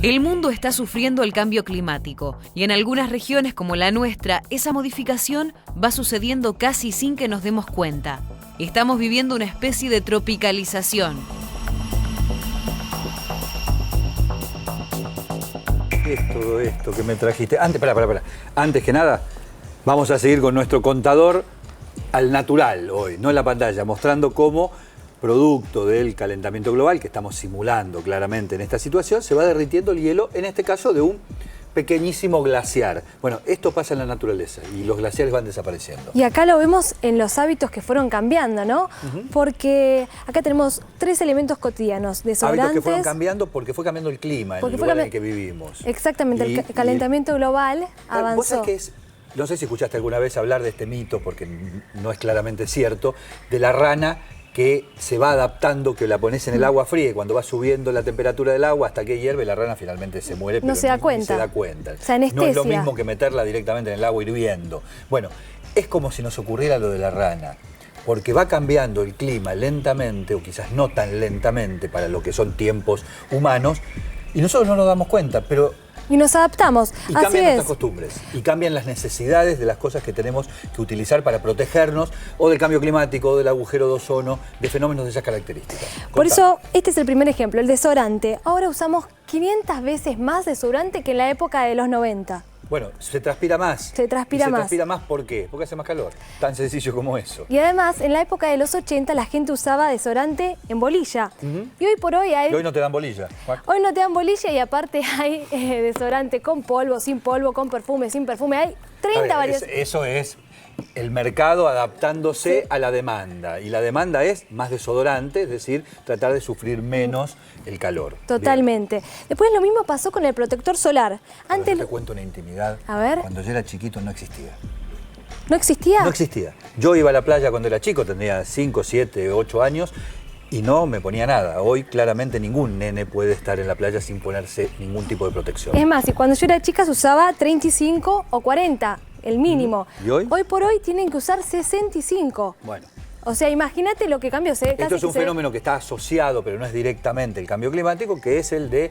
El mundo está sufriendo el cambio climático y en algunas regiones como la nuestra, esa modificación va sucediendo casi sin que nos demos cuenta. Estamos viviendo una especie de tropicalización. ¿Qué es todo esto que me trajiste? Antes que nada, vamos a seguir con nuestro contador al natural hoy, no en la pantalla, mostrando cómo, producto del calentamiento global que estamos simulando claramente en esta situación, se va derritiendo el hielo, en este caso de un pequeñísimo glaciar. Bueno, esto pasa en la naturaleza y los glaciares van desapareciendo. Y acá lo vemos en los hábitos que fueron cambiando, ¿no? Porque acá tenemos 3 elementos cotidianos, desodorantes. Hábitos que fueron cambiando porque fue cambiando el clima en el lugar en el que vivimos. Exactamente, el calentamiento global avanzó. ¿Vos sabés qué es? No sé si escuchaste alguna vez hablar de este mito, porque no es claramente cierto, de la rana que se va adaptando, que la pones en el agua fría y cuando va subiendo la temperatura del agua hasta que hierve, la rana finalmente se muere, pero no se da cuenta. Ni se da cuenta. O sea, anestesia. No es lo mismo que meterla directamente en el agua hirviendo. Bueno, es como si nos ocurriera lo de la rana, porque va cambiando el clima lentamente, o quizás no tan lentamente para lo que son tiempos humanos, y nosotros no nos damos cuenta, pero... Y nos adaptamos. Y cambian nuestras costumbres, y cambian las necesidades de las cosas que tenemos que utilizar para protegernos, o del cambio climático, o del agujero de ozono, de fenómenos de esas características. Por eso, este es el primer ejemplo, el desodorante. Ahora usamos 500 veces más desodorante que en la época de los 90. Bueno, se transpira más. Se transpira más. ¿Se transpira más por qué? Porque hace más calor. Tan sencillo como eso. Y además, en la época de los 80, la gente usaba desodorante en bolilla. Y hoy por hoy hay... Y hoy no te dan bolilla. Hoy no te dan bolilla y aparte hay desodorante con polvo, sin polvo, con perfume, sin perfume. Hay 30 variaciones. Eso es el mercado adaptándose a la demanda. Y la demanda es más desodorante, es decir, tratar de sufrir menos el calor. Totalmente. Bien. Después lo mismo pasó con el protector solar. Antes te cuento una intimidad. A ver. Cuando yo era chiquito no existía. ¿No existía? No existía. Yo iba a la playa cuando era chico, tendría 5, 7, 8 años, y no me ponía nada. Hoy claramente ningún nene puede estar en la playa sin ponerse ningún tipo de protección. Es más, y cuando yo era chica se usaba 35 o 40, el mínimo. ¿Y hoy? Hoy por hoy tienen que usar 65. Bueno. O sea, imagínate lo que cambió. Esto es un fenómeno que está asociado, pero no es directamente el cambio climático, que es el de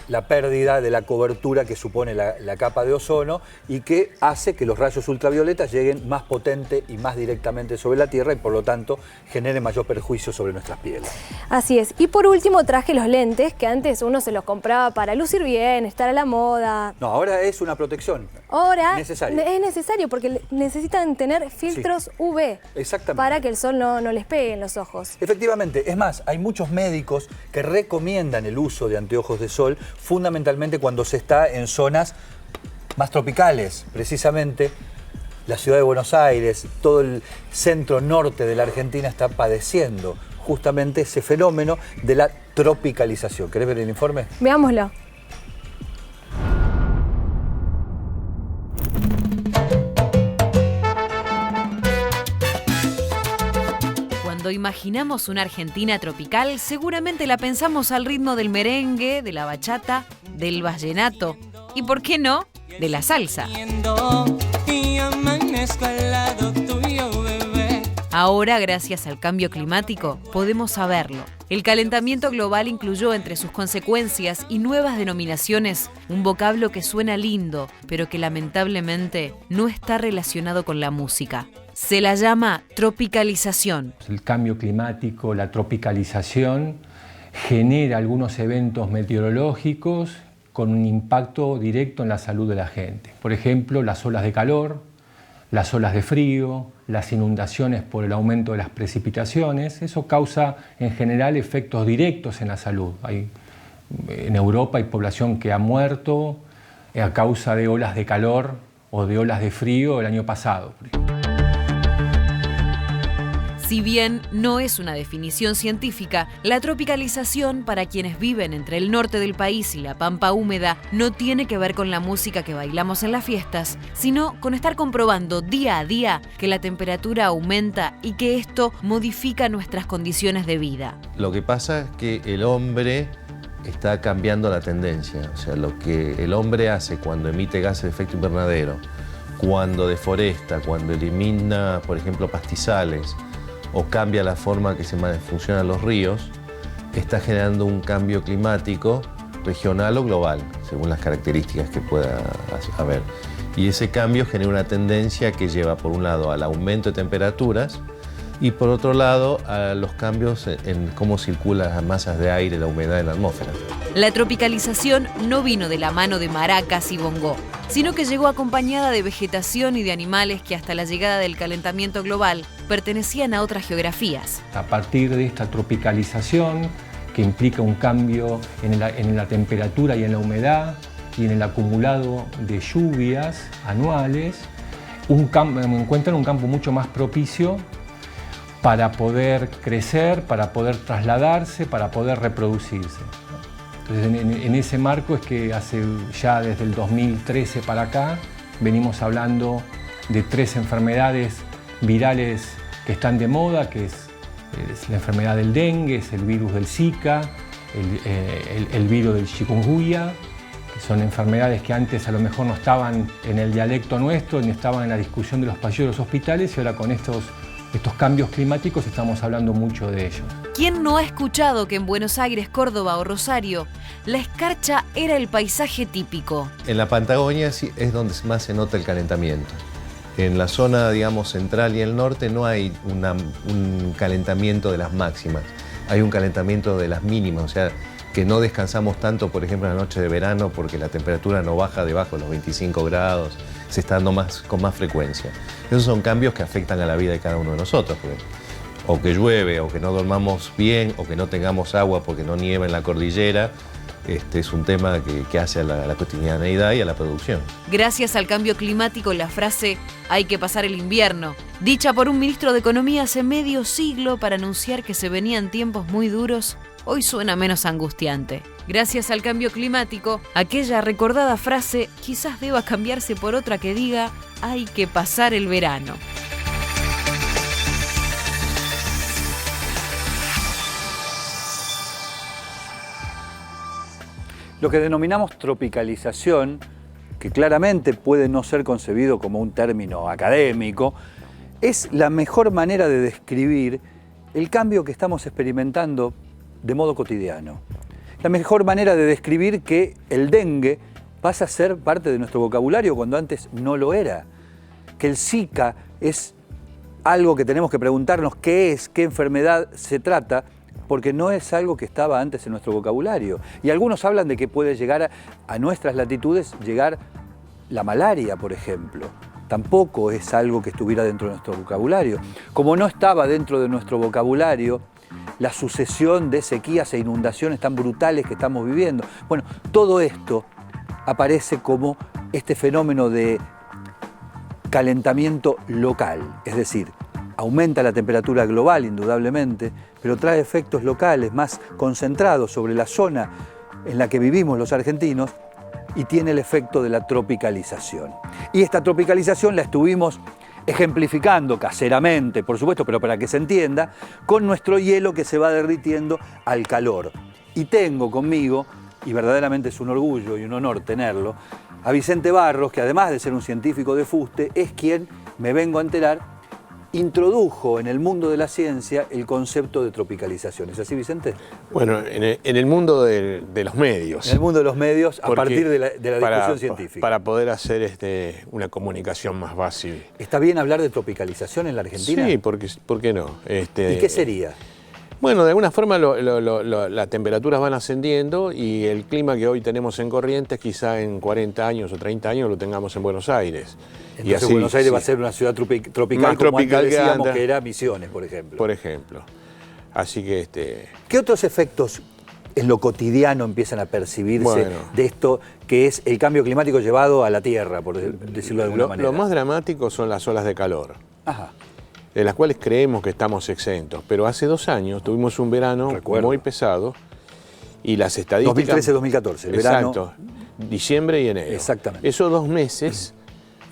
la pérdida de la cobertura que supone la capa de ozono y que hace que los rayos ultravioletas lleguen más potente y más directamente sobre la Tierra y por lo tanto generen mayor perjuicio sobre nuestras pieles. Así es. Y por último traje los lentes, que antes uno se los compraba para lucir bien, estar a la moda. No, ahora es una protección. Ahora necesario. Es necesario porque necesitan tener filtros UV. Exactamente. Para que el sol no les pegue en los ojos. Efectivamente. Es más, hay muchos médicos que recomiendan el uso de anteojos de sol fundamentalmente cuando se está en zonas más tropicales. Precisamente la ciudad de Buenos Aires, todo el centro norte de la Argentina está padeciendo justamente ese fenómeno de la tropicalización. ¿Querés ver el informe? Veámoslo. Cuando imaginamos una Argentina tropical, seguramente la pensamos al ritmo del merengue, de la bachata, del vallenato y, ¿por qué no?, de la salsa. Ahora, gracias al cambio climático, podemos saberlo. El calentamiento global incluyó entre sus consecuencias y nuevas denominaciones un vocablo que suena lindo, pero que lamentablemente no está relacionado con la música. Se la llama tropicalización. El cambio climático, la tropicalización, genera algunos eventos meteorológicos con un impacto directo en la salud de la gente. Por ejemplo, las olas de calor, las olas de frío, las inundaciones por el aumento de las precipitaciones. Eso causa en general efectos directos en la salud. En Europa hay población que ha muerto a causa de olas de calor o de olas de frío el año pasado. Si bien no es una definición científica, la tropicalización para quienes viven entre el norte del país y la pampa húmeda no tiene que ver con la música que bailamos en las fiestas, sino con estar comprobando día a día que la temperatura aumenta y que esto modifica nuestras condiciones de vida. Lo que pasa es que el hombre está cambiando la tendencia. O sea, lo que el hombre hace cuando emite gases de efecto invernadero, cuando deforesta, cuando elimina, por ejemplo, pastizales, o cambia la forma que se funcionan los ríos, está generando un cambio climático regional o global, según las características que pueda haber. Y ese cambio genera una tendencia que lleva, por un lado, al aumento de temperaturas y, por otro lado, a los cambios en cómo circulan las masas de aire, la humedad en la atmósfera. La tropicalización no vino de la mano de maracas y bongó, sino que llegó acompañada de vegetación y de animales que hasta la llegada del calentamiento global pertenecían a otras geografías. A partir de esta tropicalización, que implica un cambio en la temperatura y en la humedad y en el acumulado de lluvias anuales, encuentran un campo mucho más propicio para poder crecer, para poder trasladarse, para poder reproducirse. Entonces, en ese marco es que ya desde el 2013 para acá venimos hablando de 3 enfermedades virales que están de moda, que es la enfermedad del dengue, es el virus del Zika, el virus del chikungunya, que son enfermedades que antes a lo mejor no estaban en el dialecto nuestro, ni estaban en la discusión de los pasillos de los hospitales, y ahora con estos cambios climáticos estamos hablando mucho de ellos. ¿Quién no ha escuchado que en Buenos Aires, Córdoba o Rosario la escarcha era el paisaje típico? En la Patagonia sí es donde más se nota el calentamiento. En la zona, digamos, central y el norte no hay un calentamiento de las máximas, hay un calentamiento de las mínimas, o sea, que no descansamos tanto, por ejemplo, en la noche de verano porque la temperatura no baja debajo de los 25 grados, se está dando con más frecuencia. Esos son cambios que afectan a la vida de cada uno de nosotros, porque o que llueve, o que no dormamos bien, o que no tengamos agua porque no nieva en la cordillera. Es un tema que hace a la cotidianeidad y a la producción. Gracias al cambio climático, la frase "hay que pasar el invierno", dicha por un ministro de Economía hace medio siglo para anunciar que se venían tiempos muy duros, hoy suena menos angustiante. Gracias al cambio climático, aquella recordada frase quizás deba cambiarse por otra que diga "hay que pasar el verano". Lo que denominamos tropicalización, que claramente puede no ser concebido como un término académico, es la mejor manera de describir el cambio que estamos experimentando de modo cotidiano. La mejor manera de describir que el dengue pasa a ser parte de nuestro vocabulario cuando antes no lo era. Que el Zika es algo que tenemos que preguntarnos qué es, qué enfermedad se trata, porque no es algo que estaba antes en nuestro vocabulario. Y algunos hablan de que puede llegar a nuestras latitudes, llegar la malaria, por ejemplo. Tampoco es algo que estuviera dentro de nuestro vocabulario. Como no estaba dentro de nuestro vocabulario la sucesión de sequías e inundaciones tan brutales que estamos viviendo. Bueno, todo esto aparece como este fenómeno de calentamiento local, es decir, aumenta la temperatura global indudablemente, pero trae efectos locales más concentrados sobre la zona en la que vivimos los argentinos y tiene el efecto de la tropicalización. Y esta tropicalización la estuvimos ejemplificando caseramente, por supuesto, pero para que se entienda, con nuestro hielo que se va derritiendo al calor. Y tengo conmigo, y verdaderamente es un orgullo y un honor tenerlo, a Vicente Barros, que además de ser un científico de fuste, es quien, me vengo a enterar, introdujo en el mundo de la ciencia el concepto de tropicalización. ¿Es así, Vicente? Bueno, en el mundo de los medios. En el mundo de los medios, a partir de la discusión científica. Para poder hacer una comunicación más fácil. ¿Está bien hablar de tropicalización en la Argentina? Sí, ¿por qué no? ¿Y qué sería? Bueno, de alguna forma las temperaturas van ascendiendo y el clima que hoy tenemos en Corrientes quizá en 40 años o 30 años lo tengamos en Buenos Aires. Entonces y así, Buenos Aires va a ser una ciudad tropical más como tropical antes decíamos que era Misiones, por ejemplo. Por ejemplo. Así que ¿Qué otros efectos en lo cotidiano empiezan a percibirse de esto que es el cambio climático llevado a la Tierra, por decirlo de alguna manera? Lo más dramático son las olas de calor. Ajá. De las cuales creemos que estamos exentos. Pero hace 2 años tuvimos un verano muy pesado y las estadísticas... 2013-2014, el exacto, verano... diciembre y enero. Exactamente. Esos 2 meses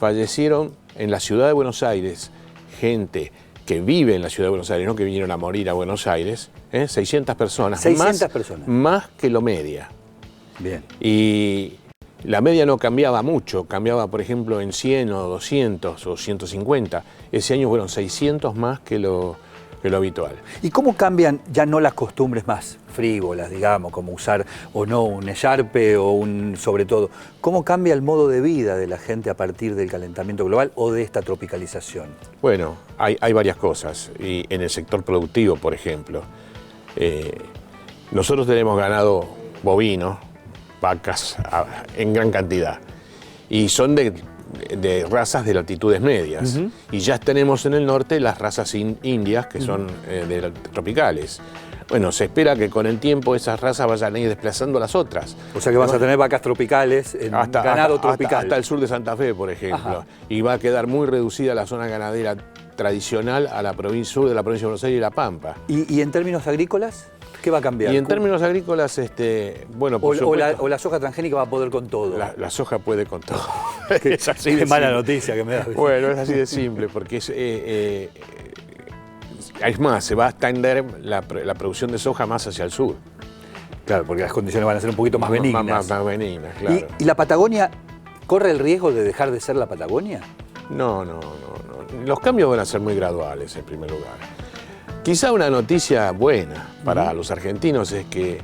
fallecieron en la ciudad de Buenos Aires gente que vive en la ciudad de Buenos Aires, no que vinieron a morir a Buenos Aires, 600 personas. 600 personas. Más que lo media. Bien. Y la media no cambiaba mucho, cambiaba por ejemplo en 100 o 200 o 150. Ese año fueron 600 más que lo habitual. ¿Y cómo cambian ya no las costumbres más frívolas, digamos, como usar o no un echarpe o un sobre todo. ¿Cómo cambia el modo de vida de la gente a partir del calentamiento global o de esta tropicalización? Bueno, hay varias cosas. Y en el sector productivo, por ejemplo, nosotros tenemos ganado bovino, vacas en gran cantidad. Y son de razas de latitudes medias. Y ya tenemos en el norte las razas indias, que son tropicales. Bueno, se espera que con el tiempo esas razas vayan a ir desplazando a las otras. O sea que vas a tener vacas tropicales en ganado tropical. Hasta el sur de Santa Fe, por ejemplo. Ajá. Y va a quedar muy reducida la zona ganadera tradicional a la sur de la provincia de Buenos Aires y La Pampa. ¿Y en términos agrícolas? ¿Qué va a cambiar? Y en términos agrícolas, bueno, por supuesto, o la soja transgénica va a poder con todo. La soja puede con todo. Es así de mala noticia que me das. Bueno, es así de simple, porque es más, se va a extender la producción de soja más hacia el sur. Claro, porque las condiciones van a ser un poquito más benignas. Más benignas, claro. ¿Y la Patagonia corre el riesgo de dejar de ser la Patagonia? No. Los cambios van a ser muy graduales, en primer lugar. Quizá una noticia buena para los argentinos es que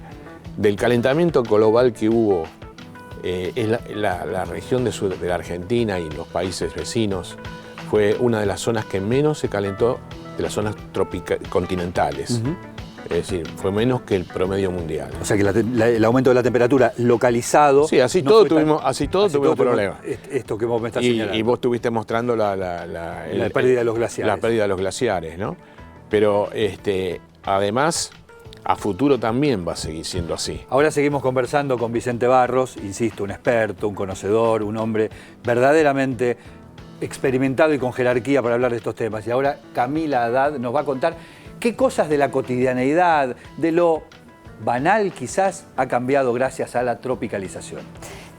del calentamiento global que hubo la región de la Argentina y los países vecinos fue una de las zonas que menos se calentó de las zonas continentales. Es decir, fue menos que el promedio mundial. O sea que el aumento de la temperatura localizado... Sí, así no todos tuvimos problemas. Esto que vos me estás señalando. Y vos estuviste mostrando la pérdida de los glaciares. La pérdida de los glaciares, ¿no? Pero además, a futuro también va a seguir siendo así. Ahora seguimos conversando con Vicente Barros, insisto, un experto, un conocedor, un hombre verdaderamente experimentado y con jerarquía para hablar de estos temas. Y ahora Camila Haddad nos va a contar qué cosas de la cotidianeidad, de lo banal quizás, ha cambiado gracias a la tropicalización.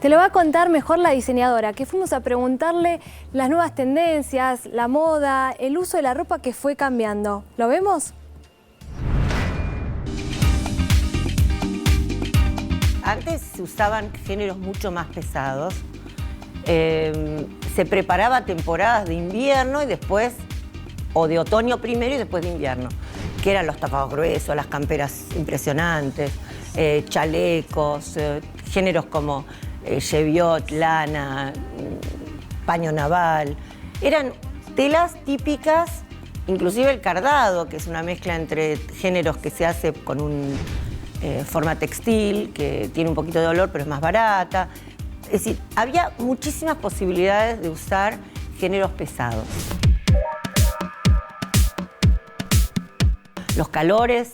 Te lo va a contar mejor la diseñadora, que fuimos a preguntarle las nuevas tendencias, la moda, el uso de la ropa que fue cambiando. ¿Lo vemos? Antes se usaban géneros mucho más pesados. Se preparaba temporadas de invierno y después, o de otoño primero y después de invierno, que eran los tapados gruesos, las camperas impresionantes, chalecos, géneros como cheviot, lana, paño naval. Eran telas típicas, inclusive el cardado, que es una mezcla entre géneros que se hace con un forma textil, que tiene un poquito de olor pero es más barata. Es decir, había muchísimas posibilidades de usar géneros pesados. Los calores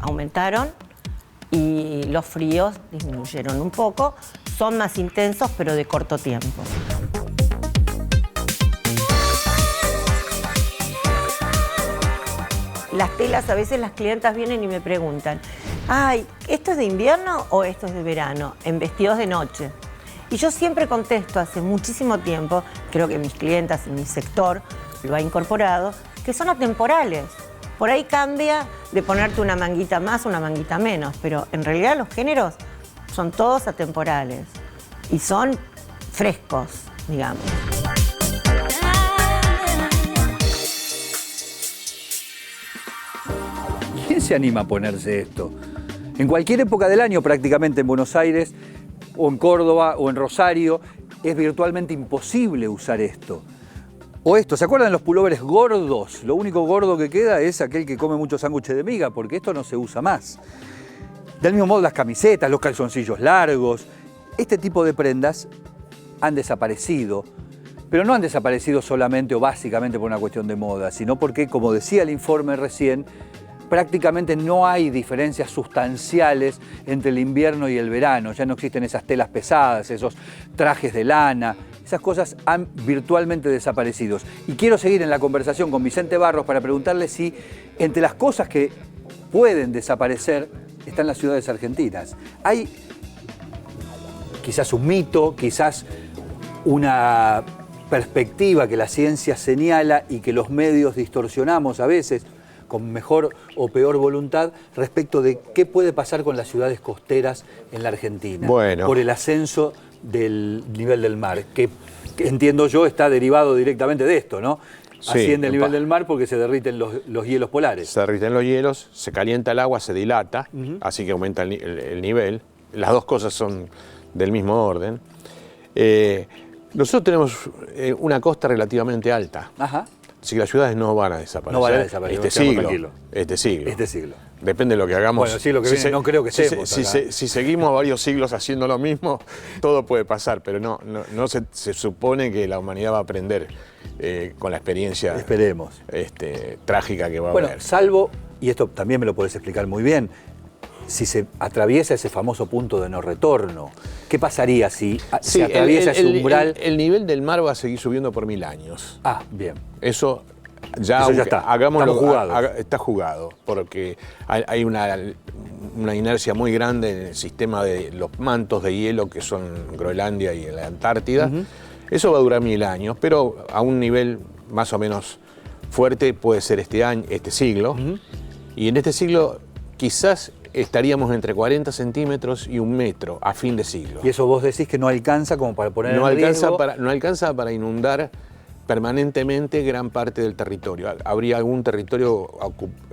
aumentaron y los fríos disminuyeron un poco. Son más intensos, pero de corto tiempo. Las telas, a veces las clientas vienen y me preguntan, ay, ¿esto es de invierno o esto es de verano? En vestidos de noche. Y yo siempre contesto, hace muchísimo tiempo, creo que mis clientas y mi sector lo ha incorporado, que son atemporales. Por ahí cambia de ponerte una manguita más, una manguita menos, pero en realidad los géneros son todos atemporales y son frescos, digamos. ¿Quién se anima a ponerse esto? En cualquier época del año, prácticamente en Buenos Aires, o en Córdoba, o en Rosario, es virtualmente imposible usar esto. O esto, ¿se acuerdan de los pullovers gordos? Lo único gordo que queda es aquel que come mucho sándwiches de miga, porque esto no se usa más. Del mismo modo las camisetas, los calzoncillos largos, este tipo de prendas han desaparecido, pero no han desaparecido solamente o básicamente por una cuestión de moda, sino porque, como decía el informe recién, prácticamente no hay diferencias sustanciales entre el invierno y el verano. Ya no existen esas telas pesadas, esos trajes de lana. Esas cosas han virtualmente desaparecido. Y quiero seguir en la conversación con Vicente Barros para preguntarle si entre las cosas que pueden desaparecer están las ciudades argentinas. Hay quizás un mito, quizás una perspectiva que la ciencia señala y que los medios distorsionamos a veces, con mejor o peor voluntad, respecto de qué puede pasar con las ciudades costeras en la Argentina, por el ascenso del nivel del mar, que entiendo yo está derivado directamente de esto, ¿no? asciende el nivel del mar porque se derriten los hielos polares. Se derriten los hielos, se calienta el agua, se dilata, así que aumenta el nivel. Las dos cosas son del mismo orden. Nosotros tenemos una costa relativamente alta. Ajá. Así que las ciudades no van a desaparecer. No van a desaparecer. Este siglo. Este siglo. Depende de lo que hagamos. Bueno, el siglo que viene no creo que estemos si seguimos varios siglos haciendo lo mismo, todo puede pasar, pero no se supone que la humanidad va a aprender con la experiencia Esperemos. Trágica que va a Bueno, haber. salvo, y esto también me lo podés explicar muy bien, si se atraviesa ese famoso punto de no retorno, ¿qué pasaría si se atraviesa ese umbral? El nivel del mar va a seguir subiendo por 1000 años. Ah, bien. Eso ya está. Hagámoslo, Estamos jugados. Está jugado, porque hay una inercia muy grande en el sistema de los mantos de hielo que son Groenlandia y la Antártida. Eso va a durar 1000 años, pero a un nivel más o menos fuerte puede ser este siglo. Y en este siglo quizás estaríamos entre 40 centímetros y 1 metro a fin de siglo. Y eso vos decís que no alcanza como para poner en riesgo. No alcanza para inundar permanentemente gran parte del territorio. Habría algún territorio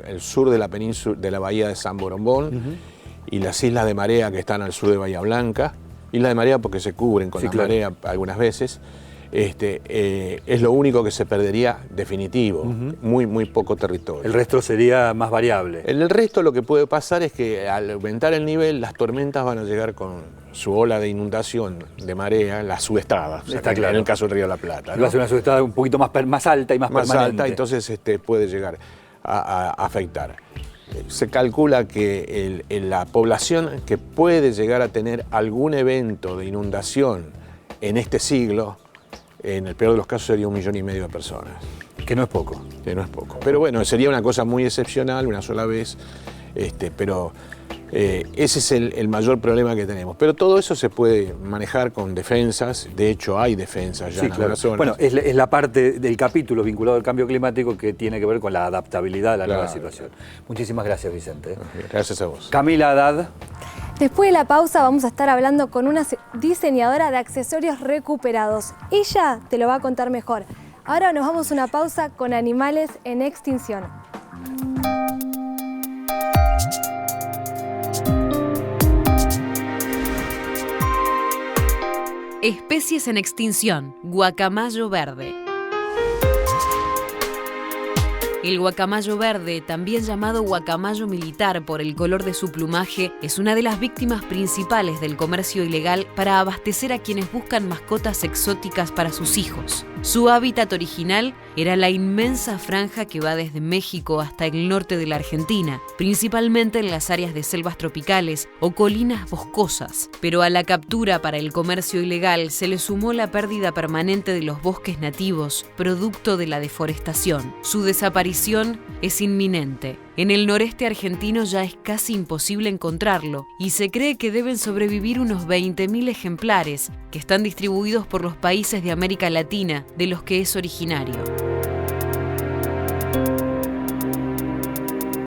el sur de la península, de la bahía de San Borombón, y las islas de marea que están al sur de Bahía Blanca. Islas de marea porque se cubren con marea algunas veces. Es lo único que se perdería definitivo, muy poco territorio. El resto sería más variable. El resto lo que puede pasar es que al aumentar el nivel, las tormentas van a llegar con su ola de inundación de marea, las subestadas, Está claro. En el caso del Río de la Plata. Va a ser una subestada un poquito más alta y más permanente. Alta, entonces puede llegar a afectar. Se calcula que la población que puede llegar a tener algún evento de inundación en este siglo, en el peor de los casos sería 1,5 millones de personas. Que no es poco. Pero bueno, sería una cosa muy excepcional, una sola vez, pero ese es el mayor problema que tenemos. Pero todo eso se puede manejar con defensas, de hecho hay defensas ya en algunas zonas. Bueno, es la parte del capítulo vinculado al cambio climático que tiene que ver con la adaptabilidad a la nueva situación. Muchísimas gracias, Vicente. Gracias a vos. Camila Haddad. Después de la pausa vamos a estar hablando con una diseñadora de accesorios recuperados. Ella te lo va a contar mejor. Ahora nos vamos a una pausa con animales en extinción. Especies en extinción. Guacamayo verde. El guacamayo verde, también llamado guacamayo militar por el color de su plumaje, es una de las víctimas principales del comercio ilegal para abastecer a quienes buscan mascotas exóticas para sus hijos. Su hábitat original era la inmensa franja que va desde México hasta el norte de la Argentina, principalmente en las áreas de selvas tropicales o colinas boscosas. Pero a la captura para el comercio ilegal se le sumó la pérdida permanente de los bosques nativos, producto de la deforestación. Su desaparición es inminente. En el noreste argentino ya es casi imposible encontrarlo y se cree que deben sobrevivir unos 20.000 ejemplares que están distribuidos por los países de América Latina de los que es originario.